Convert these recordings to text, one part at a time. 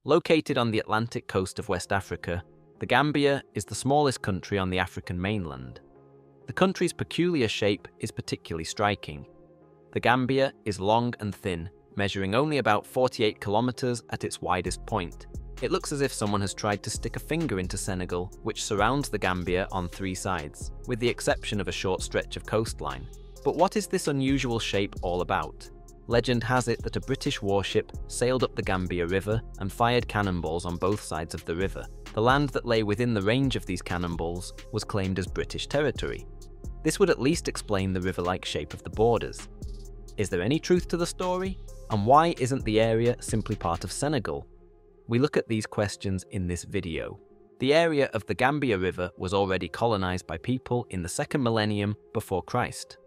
Located on the Atlantic coast of West Africa, the Gambia is the smallest country on the African mainland. The country's peculiar shape is particularly striking. The Gambia is long and thin, measuring only about 48 kilometers at its widest point. It looks as if someone has tried to stick a finger into Senegal, which surrounds the Gambia on 3 sides, with the exception of a short stretch of coastline. But what is this unusual shape all about? Legend has it that a British warship sailed up the Gambia River and fired cannonballs on both sides of the river. The land that lay within the range of these cannonballs was claimed as British territory. This would at least explain the river-like shape of the borders. Is there any truth to the story? And why isn't the area simply part of Senegal? We look at these questions in this video. The area of the Gambia River was already colonized by people in the 2nd millennium before Christ.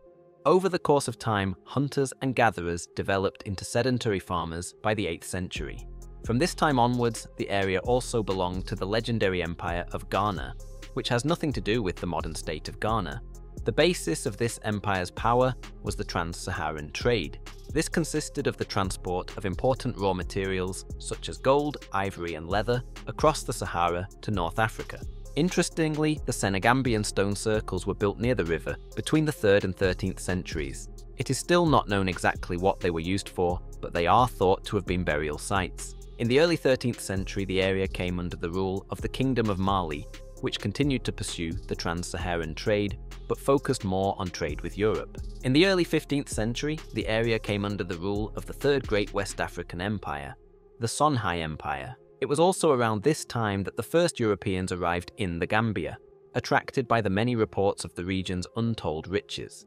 Over the course of time, hunters and gatherers developed into sedentary farmers by the 8th century. From this time onwards, the area also belonged to the legendary empire of Ghana, which has nothing to do with the modern state of Ghana. The basis of this empire's power was the trans-Saharan trade. This consisted of the transport of important raw materials such as gold, ivory and leather across the Sahara to North Africa. Interestingly, the Senegambian stone circles were built near the river between the 3rd and 13th centuries. It is still not known exactly what they were used for, but they are thought to have been burial sites. In the early 13th century, the area came under the rule of the Kingdom of Mali, which continued to pursue the trans-Saharan trade, but focused more on trade with Europe. In the early 15th century, the area came under the rule of the Third Great West African Empire, the Songhai Empire. It was also around this time that the first Europeans arrived in the Gambia, attracted by the many reports of the region's untold riches.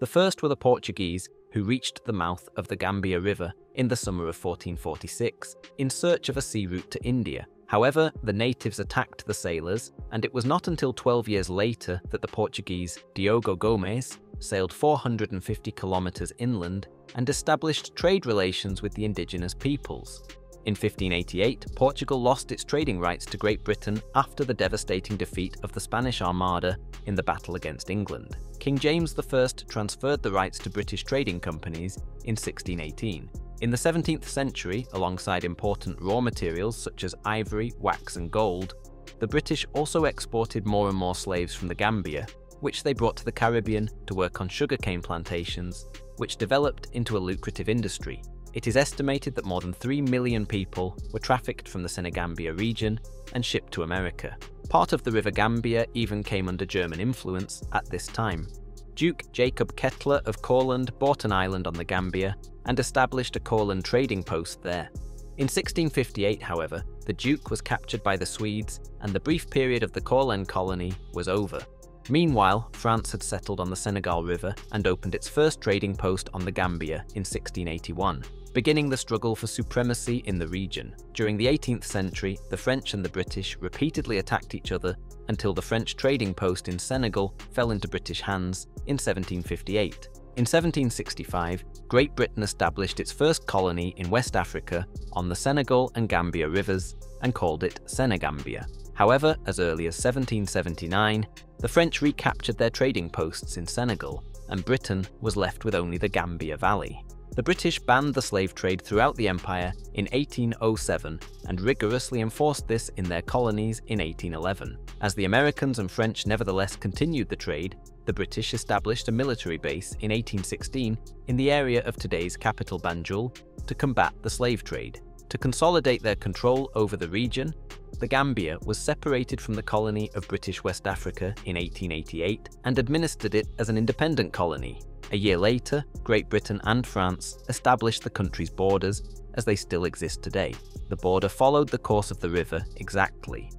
The first were the Portuguese, who reached the mouth of the Gambia River in the summer of 1446 in search of a sea route to India. However, the natives attacked the sailors, and it was not until 12 years later that the Portuguese Diogo Gomes sailed 450 kilometers inland and established trade relations with the indigenous peoples. In 1588, Portugal lost its trading rights to Great Britain after the devastating defeat of the Spanish Armada in the battle against England. King James I transferred the rights to British trading companies in 1618. In the 17th century, alongside important raw materials such as ivory, wax and gold, the British also exported more and more slaves from the Gambia, which they brought to the Caribbean to work on sugarcane plantations, which developed into a lucrative industry. It is estimated that more than 3 million people were trafficked from the Senegambia region and shipped to America. Part of the River Gambia even came under German influence at this time. Duke Jacob Kettler of Courland bought an island on the Gambia and established a Courland trading post there. In 1658, however, the Duke was captured by the Swedes and the brief period of the Courland colony was over. Meanwhile, France had settled on the Senegal River and opened its first trading post on the Gambia in 1681, beginning the struggle for supremacy in the region. During the 18th century, the French and the British repeatedly attacked each other until the French trading post in Senegal fell into British hands in 1758. In 1765, Great Britain established its first colony in West Africa on the Senegal and Gambia rivers and called it Senegambia. However, as early as 1779, the French recaptured their trading posts in Senegal, and Britain was left with only the Gambia Valley. The British banned the slave trade throughout the empire in 1807 and rigorously enforced this in their colonies in 1811. As the Americans and French nevertheless continued the trade, the British established a military base in 1816 in the area of today's capital Banjul to combat the slave trade. To consolidate their control over the region, the Gambia was separated from the colony of British West Africa in 1888 and administered it as an independent colony. A year later, Great Britain and France established the country's borders as they still exist today. The border followed the course of the river exactly,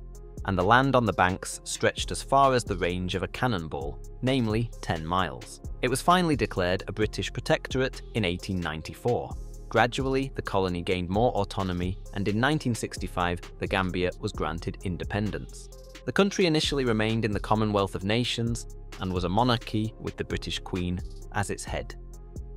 and the land on the banks stretched as far as the range of a cannonball, namely 10 miles. It was finally declared a British protectorate in 1894. Gradually, the colony gained more autonomy, and in 1965, the Gambia was granted independence. The country initially remained in the Commonwealth of Nations and was a monarchy with the British Queen as its head.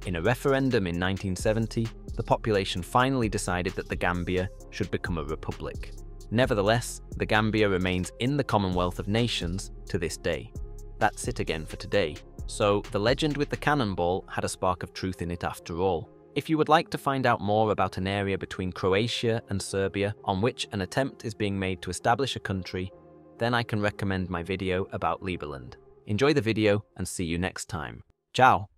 In a referendum in 1970, the population finally decided that the Gambia should become a republic. Nevertheless, the Gambia remains in the Commonwealth of Nations to this day. That's it again for today. So, the legend with the cannonball had a spark of truth in it after all. If you would like to find out more about an area between Croatia and Serbia on which an attempt is being made to establish a country, then I can recommend my video about Lieberland. Enjoy the video and see you next time. Ciao!